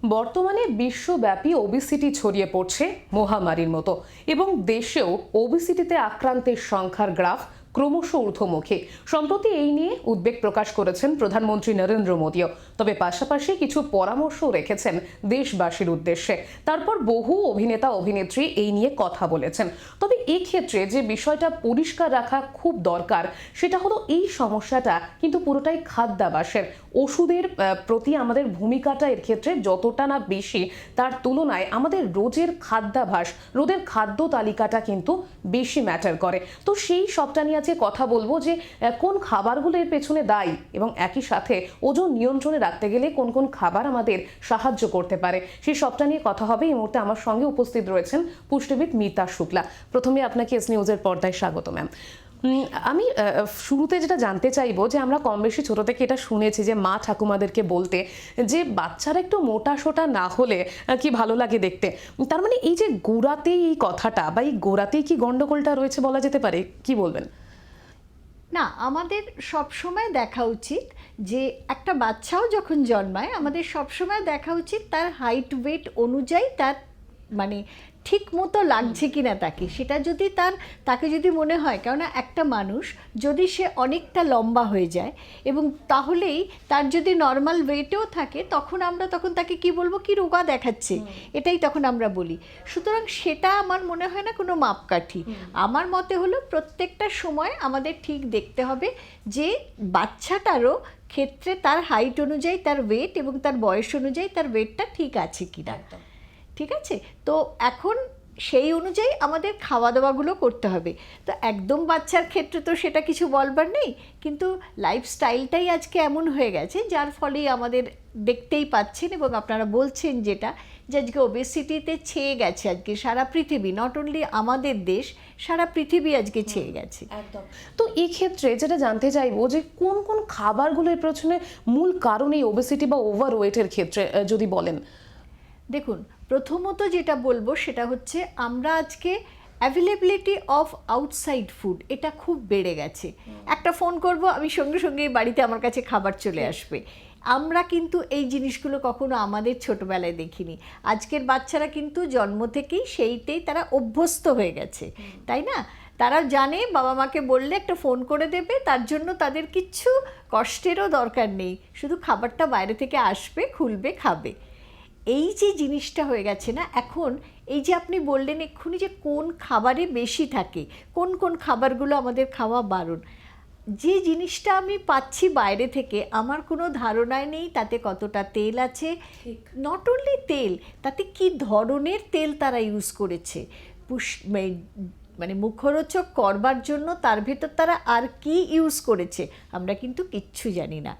বর্তমানে বিশ্বব্যাপী ওবিসিটি ছড়িয়ে পড়ছে মহামারীর মতো এবং দেশেও ওবিসিটিতে আক্রান্তের সংখ্যার গ্রাফ ক্রমশ ঊর্ধ্বমুখী। সম্প্রতি এই নিয়ে উদ্বেগ প্রকাশ করেছেন প্রধানমন্ত্রী নরেন্দ্র মোদীও, তবে পাশাপাশি কিছু পরামর্শও রেখেছেন দেশবাসীর উদ্দেশ্যে। তারপর বহু অভিনেতা অভিনেত্রী এই নিয়ে কথা বলেছেন। তবে এই ক্ষেত্রে যে বিষয়টা পরিষ্কার রাখা খুব দরকার সেটা হলো এই সমস্যাটা কিন্তু পুরোটাই খাদ্যাভ্যাসের। ওষুধের প্রতি আমাদের ভূমিকাটা এর ক্ষেত্রে যতটা না বেশি, তার তুলনায় আমাদের রোজের খাদ্যাভ্যাস, রোদের খাদ্য তালিকাটা কিন্তু বেশি ম্যাটার করে। তো সেই সবটা নিয়ে আজকে কথা বলবো যে কোন খাবারগুলো এর পেছনে দায়ী এবং একই সাথে ওজন নিয়ন্ত্রণে রাখতে গেলে কোন কোন খাবার আমাদের সাহায্য করতে পারে, সেই সবটা নিয়ে কথা হবে। এই মুহূর্তে আমার সঙ্গে উপস্থিত রয়েছেন পুষ্টিবিদ মিতা শুক্লা। প্রথমে আপনাকে এস নিউজের পর্দায় স্বাগত ম্যাম। আমি শুরুতে যেটা জানতে চাইবো যে আমরা কম বেশি ছোট থেকে এটা শুনেছি যে মা ঠাকুমাদেরকে বলতে যে বাচ্চারা একটু মোটা সোটা না হলে কি ভালো লাগে দেখতে। তার মানে এই যে গোড়াতেই এই কথাটা বা এই গোড়াতেই কি গন্ডগোলটা রয়েছে বলা যেতে পারে, কি বলবেন? না, আমাদের সবসময় দেখা উচিত যে একটা বাচ্চাও যখন জন্মায় আমাদের সবসময় দেখা উচিত তার হাইট ওয়েট অনুযায়ী তার মানে ঠিক মতো লাগছে কিনা তাকে, সেটা যদি তাকে যদি মনে হয়, কেননা একটা মানুষ যদি সে অনেকটা লম্বা হয়ে যায় এবং তাহলেই তার যদি নর্মাল ওয়েটেও থাকে তখন তাকে কি বলবো, কি রোগা দেখাচ্ছে, এটাই তখন আমরা বলি। সুতরাং সেটা আমার মনে হয় না কোনো মাপকাঠি। আমার মতে হলো প্রত্যেকটা সময় আমাদের ঠিক দেখতে হবে যে বাচ্চাটারও ক্ষেত্রে তার হাইট অনুযায়ী তার ওয়েট এবং তার বয়স অনুযায়ী তার ওয়েটটা ঠিক আছে কিনা। ঠিক আছে, তো এখন সেই অনুযায়ী আমাদের খাওয়া দাওয়াগুলো করতে হবে। তো একদম বাচ্চার ক্ষেত্রে তো সেটা কিছু বলবার নেই, কিন্তু লাইফস্টাইলটাই আজকে এমন হয়ে গেছে যার ফলেই আমাদের দেখতেই পাচ্ছেন এবং আপনারা বলছেন যেটা, যে আজকে ওবেসিটিতে ছেয়ে গেছে আজকে সারা পৃথিবী, নট অনলি আমাদের দেশ, সারা পৃথিবী আজকে ছেয়ে গেছে। একদম। তো এই ক্ষেত্রে যেটা জানতে চাইবো যে কোন কোন খাবারগুলোর পেছনে মূল কারণ এই ওবেসিটি বা ওভারওয়েটের ক্ষেত্রে যদি বলেন। দেখুন, প্রথমত যেটা বলবো সেটা হচ্ছে আমরা আজকে অ্যাভেলেবিলিটি অফ আউটসাইড ফুড এটা খুব বেড়ে গেছে। একটা ফোন করব, আমি সঙ্গে সঙ্গে বাড়িতে আমার কাছে খাবার চলে আসবে। আমরা কিন্তু এই জিনিসগুলো কখনো আমাদের ছোটবেলায় দেখিনি। আজকের বাচ্চারা কিন্তু জন্ম থেকেই সেইটাই তারা অভ্যস্ত হয়ে গেছে, তাই না? তারা জানে বাবা মাকে বললে একটা ফোন করে দেবে, তার জন্য তাদের কিচ্ছু কষ্টেরও দরকার নেই, শুধু খাবারটা বাইরে থেকে আসবে, খুলবে, খাবে। এই যে জিনিসটা হয়ে গেছে না এখন, এই যে আপনি বললেন এক্ষুনি যে কোন খাবারে বেশি থাকে, কোন কোন খাবারগুলো আমাদের খাওয়া বারণ, যে জিনিসটা আমি পাচ্ছি বাইরে থেকে আমার কোনো ধারণাই নেই তাতে কতটা তেল আছে, নট অনলি তেল, তাতে কি ধরনের তেল তারা ইউজ করেছে, মানে মুখরোচক করবার জন্য তার ভেতর তারা আর কি ইউজ করেছে আমরা কিন্তু কিচ্ছু জানি না।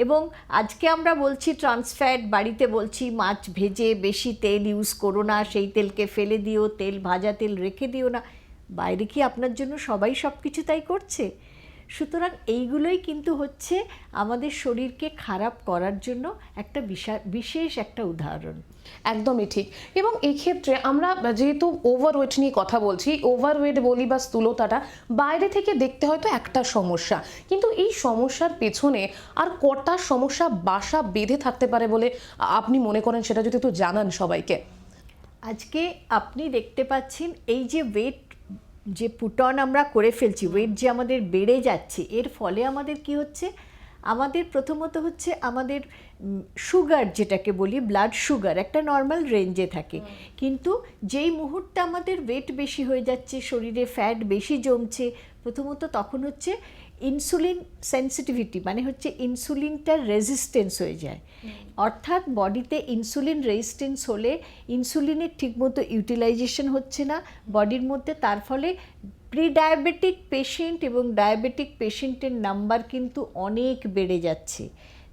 এবং আজকে আমরা বলছি ট্রান্সফ্যাট, বাড়িতে বলছি মাছ ভেজে বেশি তেল ইউজ করো না, সেই তেলকে ফেলে দিও, তেল ভাজা তেল রেখে দিও না। বাইরে কি আপনার জন্য সবাই সব কিছু তাই করছে? সুতরাং এইগুলোই কিন্তু হচ্ছে আমাদের শরীরকে খারাপ করার জন্য একটা বিশেষ একটা উদাহরণ। একদমই ঠিক। এবং এই ক্ষেত্রে আমরা যেহেতু ওভারওয়েট নিয়ে কথা বলছি, ওভারওয়েট বলি বা স্থূলতাটা বাইরে থেকে দেখতে হয়তো একটা সমস্যা, কিন্তু এই সমস্যার পেছনে আর কটা সমস্যা বাসা বেঁধে থাকতে পারে বলে আপনি মনে করেন, সেটা যদি একটু জানান সবাইকে। আজকে আপনি দেখতে পাচ্ছেন এই যে ওয়েট যে পুটন আমরা করে ফেলছি, ওয়েট যে আমাদের বেড়ে যাচ্ছে, এর ফলে আমাদের কি হচ্ছে, আমাদের প্রথমত হচ্ছে আমাদের সুগার যেটাকে বলি ব্লাড সুগার একটা নর্মাল রেঞ্জে থাকে, কিন্তু যেই মুহূর্তে আমাদের ওয়েট বেশি হয়ে যাচ্ছে, শরীরে ফ্যাট বেশি জমছে, প্রথমত তখন হচ্ছে ইনসুলিন সেন্সিটিভিটি, মানে হচ্ছে ইনসুলিনটার রেজিস্ট্যান্স হয়ে যায়। অর্থাৎ বডিতে ইনসুলিন রেজিস্ট্যান্স হলে ইনসুলিনের ঠিকমতো ইউটিলাইজেশন হচ্ছে না বডির মধ্যে, তার ফলে প্রি ডায়াবেটিক পেশেন্ট এবং ডায়াবেটিক পেশেন্টের নাম্বার কিন্তু অনেক বেড়ে যাচ্ছে।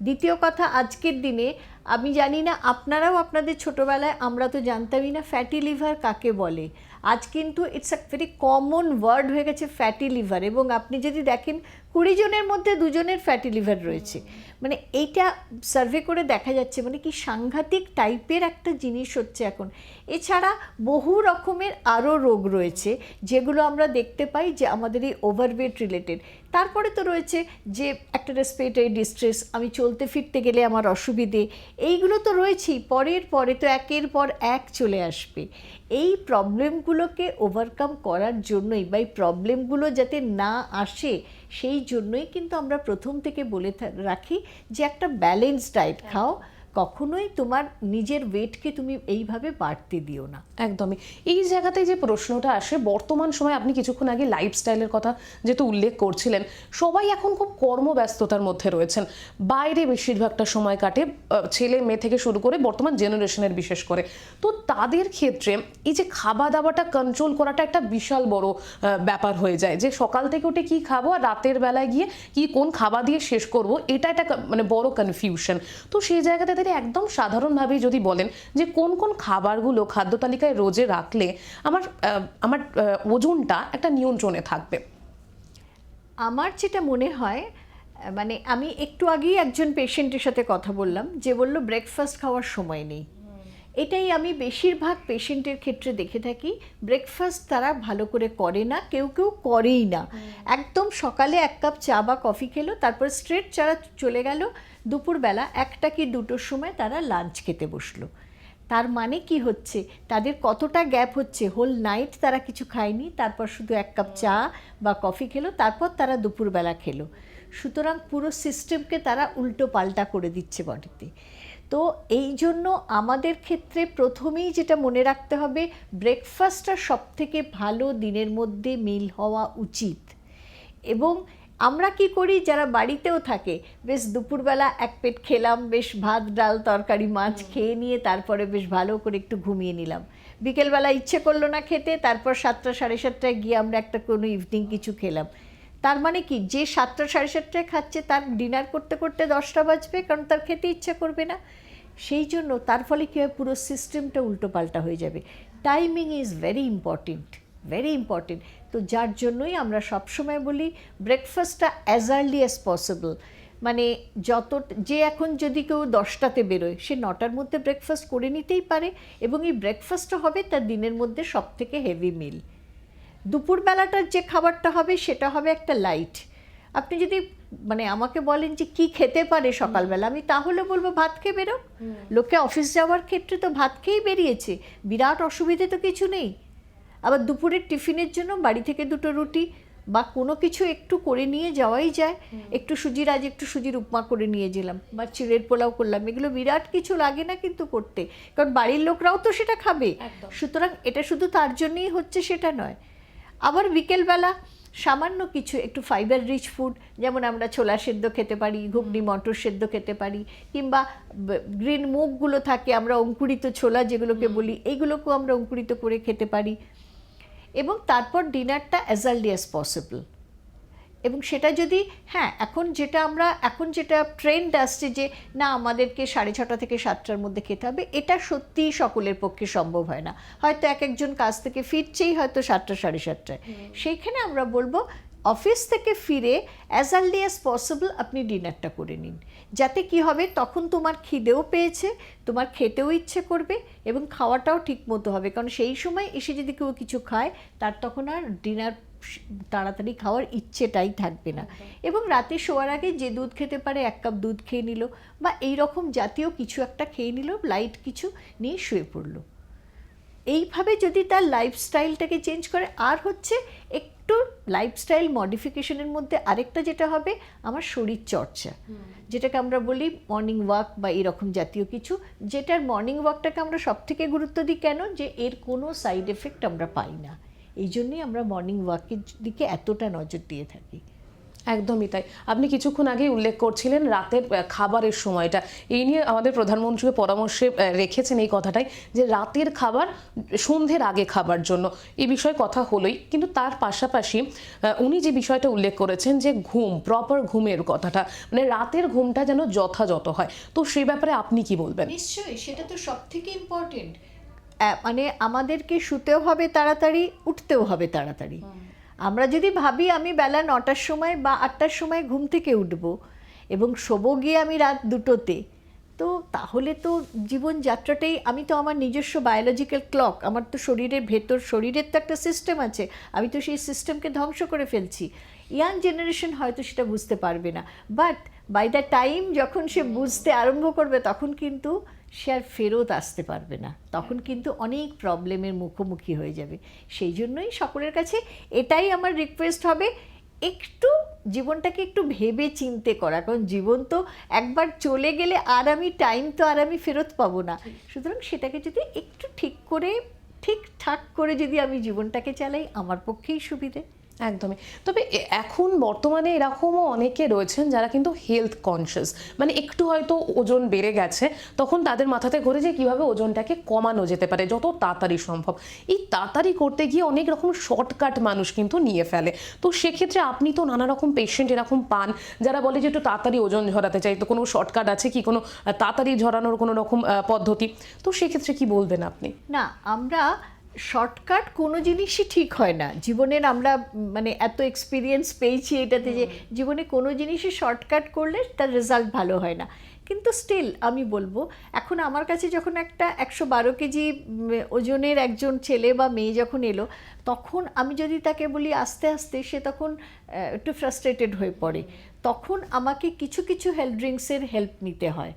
দ্বিতীয় কথা, আজকের দিনে আমি জানি না আপনারাও আপনাদের ছোটোবেলায়, আমরা তো জানতামই না ফ্যাটি লিভার কাকে বলে। আজ কিন্তু it's a very common word হয়ে গেছে ফ্যাটি লিভার, এবং আপনি যদি দেখেন 20 জনের মধ্যে 2 জনের ফ্যাটি লিভার রয়েছে। মানে এইটা সার্ভে করে দেখা যাচ্ছে, মানে কি সাংঘাতিক টাইপের একটা জিনিস হচ্ছে এখন। এছাড়া বহু রকমের আরও রোগ রয়েছে যেগুলো আমরা দেখতে পাই যে আমাদের এই ওভারওয়েট রিলেটেড। তারপরে তো রয়েছে যে একটা রেসপিরেটরি ডিস্ট্রেস, আমি চলতে ফিরতে গেলে আমার অসুবিধে, এইগুলো তো রয়েছেই, পরে তো একের পর এক চলে আসবে। এই প্রবলেমগুলোকে ওভারকাম করার জন্যই বা এই প্রবলেমগুলো যাতে না আসে সেই জন্যই কিন্তু আমরা প্রথম থেকে বলে রাখি যে একটা ব্যালেন্স ডায়েট খাও, কখনোই তোমার নিজের ওয়েটকে তুমি এইভাবে বাড়তে দিও না। একদমই। এই জায়গাতে যে প্রশ্নটা আসে, বর্তমান সময় আপনি কিছুক্ষণ আগে লাইফস্টাইলের কথা যেহেতু উল্লেখ করছিলেন, সবাই এখন খুব কর্মব্যস্ততার মধ্যে রয়েছেন, বাইরে বেশিরভাগটা সময় কাটে, ছেলে মেয়ে থেকে শুরু করে বর্তমান জেনারেশনের বিশেষ করে। তো তাদের ক্ষেত্রে এই যে খাওয়া দাওয়াটা কন্ট্রোল করাটা একটা বিশাল বড় ব্যাপার হয়ে যায়, যে সকাল থেকে উঠে কি খাবো আর রাতের বেলায় গিয়ে কি কোন খাবার দিয়ে শেষ করব, এটা একটা মানে বড় কনফিউশন। তো সেই জায়গাতে একদম সাধারণভাবেই যদি বলেন যে কোন কোন খাবারগুলো খাদ্য তালিকায় রোজে রাখলে আমার ওজনটা একটা নিয়ন্ত্রণে থাকবে। আমার যেটা মনে হয়, মানে আমি একটু আগেই একজন পেশেন্টের সাথে কথা বললাম যে বলল ব্রেকফাস্ট খাওয়ার সময় নেই। এটাই আমি বেশিরভাগ পেশেন্টের ক্ষেত্রে দেখে থাকি, ব্রেকফাস্ট তারা ভালো করে করে না, কেউ করেই না। একদম সকালে 1 কাপ চা বা কফি খেলো, তারপর স্ট্রেট যারা চলে গেল দুপুরবেলা 1টা কি 2টোর সময় তারা লাঞ্চ খেতে বসলো। তার মানে কি হচ্ছে, তাদের কতটা গ্যাপ হচ্ছে, হোল নাইট তারা কিছু খায়নি, তারপর শুধু 1 কাপ চা বা কফি খেলো, তারপর তারা দুপুরবেলা খেলো। সুতরাং পুরো সিস্টেমকে তারা উল্টো পাল্টা করে দিচ্ছে বডিতে। তো এই জন্য আমাদের ক্ষেত্রে প্রথমেই যেটা মনে রাখতে হবে, ব্রেকফাস্টটা সবথেকে ভালো দিনের মধ্যে মিল হওয়া উচিত। এবং আমরা কি করি, যারা বাড়িতেও থাকে, বেশ দুপুরবেলা 1 পেট খেলাম, বেশ ভাত ডাল তরকারি মাছ খেয়ে নিয়ে তারপরে বেশ ভালো করে একটু ঘুমিয়ে নিলাম। বিকেলবেলা ইচ্ছে করলো না খেতে, তারপর 7টা 7:30টায় গিয়ে আমরা একটা কোনো ইভিনিং কিছু খেলাম। তার মানে কি, যে 7টা 7:30টায় খাচ্ছে তার ডিনার করতে করতে 10টা বাজবে, কারণ তার খেতে ইচ্ছা করবে না। সেই জন্য তার ফলে কী হয়, পুরো সিস্টেমটা উল্টোপাল্টা হয়ে যাবে। Timing is very important, very important. তো যার জন্যই আমরা সবসময় বলি ব্রেকফাস্টটা অ্যাজ আর্লি অ্যাজ পসিবল। মানে যে এখন যদি কেউ 10টাতে বেরোয়, সে 9টার মধ্যে ব্রেকফাস্ট করে নিতেই পারে, এবং এই ব্রেকফাস্টটা হবে তার দিনের মধ্যে সবথেকে হেভি মিল। দুপুরবেলাটার যে খাবারটা হবে সেটা হবে একটা লাইট। আপনি যদি মানে আমাকে বলেন যে কি খেতে পারে সকালবেলা, আমি তাহলে বলবো ভাত খেয়ে বেরো। লোকে অফিস যাওয়ার ক্ষেত্রে তো ভাত খেয়েই বেরিয়েছে, বিরাট অসুবিধে তো কিছু নেই। আবার দুপুরের টিফিনের জন্য বাড়ি থেকে 2টো রুটি বা কোনো কিছু একটু করে নিয়ে যাওয়াই যায়। একটু সুজির উপমা করে নিয়ে গেলাম, বা চিড়ের পোলাও করলাম, এগুলো বিরাট কিছু লাগে না কিন্তু করতে, কারণ বাড়ির লোকরাও তো সেটা খাবে। সুতরাং এটা শুধু তার জন্যই হচ্ছে সেটা নয়। আবার বিকেলবেলা সামান্য কিছু একটু ফাইবার রিচ ফুড, যেমন আমরা ছোলা সেদ্ধ খেতে পারি, ঘুগনি মটর সেদ্ধ খেতে পারি, কিংবা গ্রিন মুগগুলো থাকে, আমরা অঙ্কুরিত ছোলা যেগুলোকে বলি, এইগুলোকেও আমরা অঙ্কুরিত করে খেতে পারি। এবং তারপর ডিনারটা অ্যাজ আর্লি অ্যাজ পসিবল। এবং সেটা যদি এখন যেটা ট্রেন্ড আসছে যে না আমাদেরকে 6:30 থেকে 7টার মধ্যে খেতে হবে, এটা সত্যিই সকলের পক্ষে সম্ভব হয় না। হয়তো একজন কাজ থেকে ফিরছেই হয়তো 7টা 7:30টায়, সেইখানে আমরা বলবো অফিস থেকে ফিরে অ্যাজ আর্লি অ্যাজ পসিবল আপনি ডিনারটা করে নিন, যাতে কি হবে, তখন তোমার খিদেও পেয়েছে, তোমার খেতেও ইচ্ছে করবে এবং খাওয়াটাও ঠিক মতো হবে। কারণ সেই সময় এসে যদি কেউ কিছু খায়, তার তখন আর ডিনার তাড়াতাড়ি খাওয়ার ইচ্ছেটাই থাকবে না। এবং রাতে শোয়ার আগে যে দুধ খেতে পারে 1 কাপ দুধ খেয়ে নিল, বা এই রকম জাতীয় কিছু একটা খেয়ে নিল, লাইট কিছু নিয়ে শুয়ে পড়লো। এইভাবে যদি তার লাইফস্টাইলটাকে চেঞ্জ করে, আর হচ্ছে একটু লাইফস্টাইল মডিফিকেশনের মধ্যে আরেকটা যেটা হবে, আমার শরীর চর্চা, যেটাকে আমরা বলি মর্নিং ওয়াক বা এরকম জাতীয় কিছু, যেটার মর্নিং ওয়াকটাকে আমরা সবথেকে গুরুত্ব দিই। কেন? যে এর কোনো সাইড এফেক্ট আমরা পাই না, এই জন্যই আমরা মর্নিং ওয়াকের দিকে এতটা নজর দিয়ে থাকি। একদমই তাই। আপনি কিছুক্ষণ আগেই উল্লেখ করছিলেন রাতের খাবারের সময়টা, এই নিয়ে আমাদের প্রধানমন্ত্রী পরামর্শে রেখেছেন এই কথাটাই, যে রাতের খাবার সন্ধ্যের আগে খাবার জন্য। এই বিষয়ে কথা হলোই, কিন্তু তার পাশাপাশি উনি যে বিষয়টা উল্লেখ করেছেন যে ঘুম, প্রপার ঘুমের কথাটা, মানে রাতের ঘুমটা যেন যথাযথ হয়, তো সেই ব্যাপারে আপনি কি বলবেন? নিশ্চয়ই, সেটা তো সব থেকে ইম্পর্টেন্ট। মানে আমাদেরকে শুতেও হবে তাড়াতাড়ি, উঠতেও হবে তাড়াতাড়ি। আমরা যদি ভাবি আমি বেলা 9টার সময় বা 8টার সময় ঘুম থেকে উঠবো এবং শোবো গিয়ে আমি রাত 2টোতে, তো তাহলে তো জীবনযাত্রাটাই, আমি তো আমার নিজস্ব বায়োলজিক্যাল ক্লক, আমার তো শরীরের ভেতর, শরীরের তো একটা সিস্টেম আছে, আমি তো সেই সিস্টেমকে ধ্বংস করে ফেলছি। ইয়াং জেনারেশন হয়তো সেটা বুঝতে পারবে না, বাট বাই দ্য টাইম যখন সে বুঝতে আরম্ভ করবে তখন কিন্তু সে আর ফেরত আসতে পারবে না, তখন কিন্তু অনেক প্রবলেমের মুখোমুখি হয়ে যাবে। সেই জন্যই সকলের কাছে এটাই আমার রিকোয়েস্ট হবে, একটু জীবনটাকে একটু ভেবে চিন্তে করা, কারণ জীবন তো একবার চলে গেলে আর আমি ফেরত পাবো না। সুতরাং সেটাকে যদি একটু ঠিকঠাক করে যদি আমি জীবনটাকে চালাই, আমার পক্ষেই সুবিধে। একদমই। তবে এখন বর্তমানে এরকমও অনেকে রয়েছেন যারা কিন্তু হেলথ কনসিয়াস, মানে একটু হয়তো ওজন বেড়ে গেছে, তখন তাদের মাথাতে ঘুরে যে কিভাবে ওজনটাকে কমানো যেতে পারে যত তাড়াতাড়ি সম্ভব। এই তাড়াতাড়ি করতে গিয়ে অনেক রকম শর্টকাট মানুষ কিন্তু নিয়ে ফেলে। তো সেক্ষেত্রে আপনি তো নানা রকম পেশেন্ট এরকম পান যারা বলে যে একটু তাড়াতাড়ি ওজন ঝরাতে চাই, তো কোনো শর্টকাট আছে কি, কোনো তাড়াতাড়ি ঝরানোর কোনো রকম পদ্ধতি? তো সেক্ষেত্রে কি বলবেন আপনি? না, আমরা শর্টকাট কোনো জিনিসই ঠিক হয় না জীবনের। আমরা মানে এত এক্সপিরিয়েন্স পেয়েছি এটাতে যে জীবনে কোনো জিনিসই শর্টকাট করলে তার রেজাল্ট ভালো হয় না। কিন্তু স্টিল আমি বলবো, এখন আমার কাছে যখন একটা 112 কেজি ওজনের একজন ছেলে বা মেয়ে যখন এলো, তখন আমি যদি তাকে বলি আস্তে আস্তে, সে তখন একটু ফ্রাস্ট্রেটেড হয়ে পড়ে। তখন আমাকে কিছু কিছু হেলথ ড্রিঙ্কসের হেল্প নিতে হয়,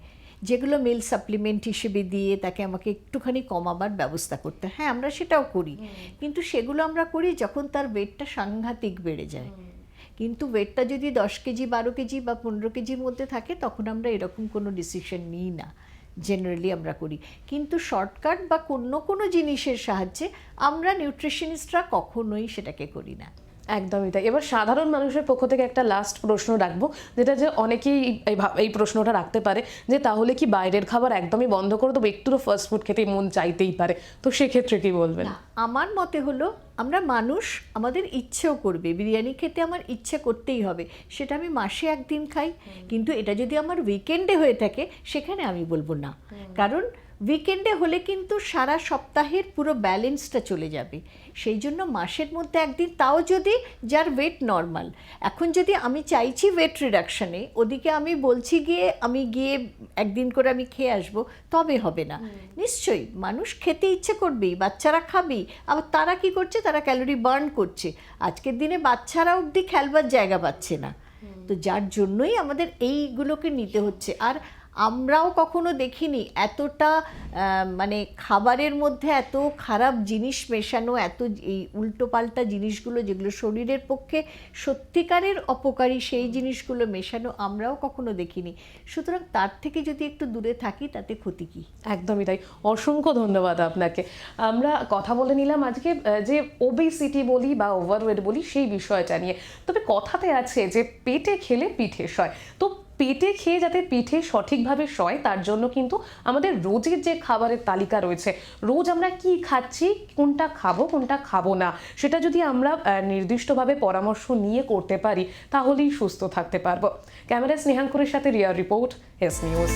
যেগুলো মিল সাপ্লিমেন্ট হিসেবে দিয়ে তাকে আমাকে একটুখানি কমাবার ব্যবস্থা করতে হয়। হ্যাঁ, আমরা সেটাও করি, কিন্তু সেগুলো আমরা করি যখন তার ওয়েটটা সাংঘাতিক বেড়ে যায়। কিন্তু ওয়েটটা যদি 10 কেজি, 12 কেজি বা 15 কেজির মধ্যে থাকে, তখন আমরা এরকম কোনো ডিসিশন নিই না, জেনারেলি আমরা করি। কিন্তু শর্টকাট বা কোনো জিনিসের সাহায্যে আমরা নিউট্রিশনিস্টরা কখনোই সেটাকে করি না। একদমই তাই। এবার সাধারণ মানুষের পক্ষ থেকে একটা লাস্ট প্রশ্ন রাখবো, যেটা যে অনেকেই এই প্রশ্নটা রাখতে পারে যে তাহলে কি বাইরের খাবার একদমই বন্ধ করে দেবো, একটু তো ফাস্ট ফুড খেতে মন চাইতেই পারে, তো সেক্ষেত্রে কি বলবেন? না, আমার মতে হলো আমরা মানুষ, আমাদের ইচ্ছেও করবে, বিরিয়ানি খেতে আমার ইচ্ছে করতেই হবে, সেটা আমি মাসে একদিন খাই। কিন্তু এটা যদি আমার উইকেন্ডে হয়ে থাকে, সেখানে আমি বলবো না, কারণ উইকেন্ডে হলে কিন্তু সারা সপ্তাহের পুরো ব্যালেন্সটা চলে যাবে। সেই জন্য মাসের মধ্যে একদিন, তাও যদি যার ওয়েট নর্মাল। এখন যদি আমি চাইছি ওয়েট রিডাকশানে, ওদিকে আমি বলছি আমি গিয়ে একদিন করে আমি খেয়ে আসবো, তবে হবে না। নিশ্চয়ই মানুষ খেতে ইচ্ছে করবেই, বাচ্চারা খাবেই, আবার তারা কি করছে, তারা ক্যালোরি বার্ন করছে। আজকের দিনে বাচ্চারা অবধি খেলবার জায়গা পাচ্ছে না, তো যার জন্যই আমাদের এইগুলোকে নিতে হচ্ছে। আর আমরাও কখনো দেখিনি এতটা মানে খাবারের মধ্যে এত খারাপ জিনিস মেশানো, এত এই উল্টোপাল্টা জিনিসগুলো যেগুলো শরীরের পক্ষে সত্যিকারের অপকারী, সেই জিনিসগুলো মেশানো আমরাও কখনো দেখিনি। সুতরাং তার থেকে যদি একটু দূরে থাকি, তাতে ক্ষতি কি? একদমই তাই। অসংখ্য ধন্যবাদ আপনাকে। আমরা কথা বলে নিলাম আজকে যে ওবেসিটি বলি বা ওভারওয়েট বলি সেই বিষয়টা নিয়ে। তবে কথাতে আছে যে পেটে খেলে পিঠে সয়, তো পেটে খেয়ে যাতে পিঠে সঠিকভাবে সয় তার জন্য কিন্তু আমাদের রোজের যে খাবারের তালিকা রয়েছে, রোজ আমরা কি খাচ্ছি, কোনটা খাবো কোনটা খাবো না, সেটা যদি আমরা নির্দিষ্টভাবে পরামর্শ নিয়ে করতে পারি, তাহলেই সুস্থ থাকতে পারবো। ক্যামেরা স্নেহাঙ্কুরের সাথে রিয়া রিপোর্ট, এস নিউজ।